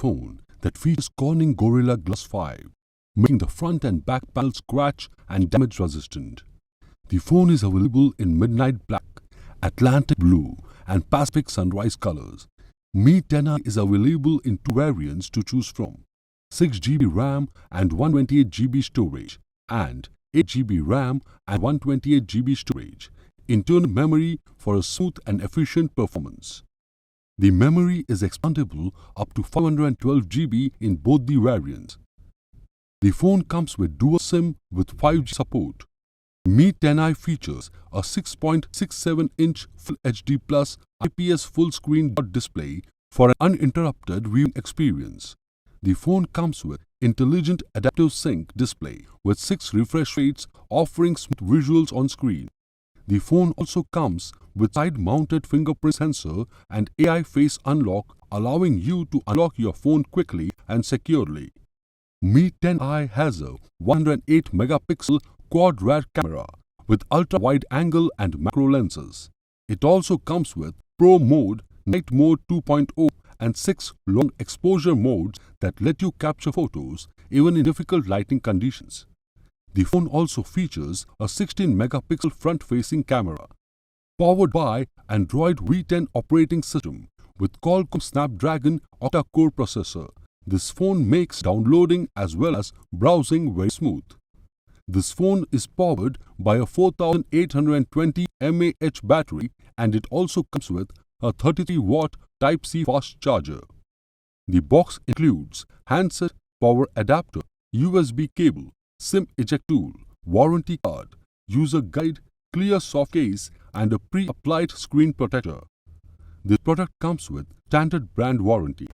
phone that features Corning Gorilla Glass 5, making the front and back panel scratch and damage resistant. The phone is available in midnight black, Atlantic blue and Pacific sunrise colors. Mi 10i is available in two variants to choose from: 6GB RAM and 128GB storage and 8GB RAM and 128GB storage, internal memory for a smooth and efficient performance. The memory is expandable up to 512GB in both the variants. The phone comes with dual SIM with 5G support. Mi 10i features a 6.67-inch Full HD Plus IPS full-screen display for an uninterrupted viewing experience. The phone comes with intelligent adaptive sync display with 6 refresh rates offering smooth visuals on screen. The phone also comes with side-mounted fingerprint sensor and AI face unlock, allowing you to unlock your phone quickly and securely. Mi 10i has a 108-megapixel quad rear camera with ultra-wide angle and macro lenses. It also comes with Pro Mode, Night Mode 2.0 and 6 long exposure modes that let you capture photos even in difficult lighting conditions. The phone also features a 16-megapixel front-facing camera. Powered by Android V10 operating system with Qualcomm Snapdragon octa-core processor, this phone makes downloading as well as browsing very smooth. This phone is powered by a 4820 mAh battery, and it also comes with a 33-watt Type-C fast charger. The box includes handset, power adapter, USB cable, SIM eject tool, warranty card, user guide, clear soft case and a pre-applied screen protector. This product comes with standard brand warranty.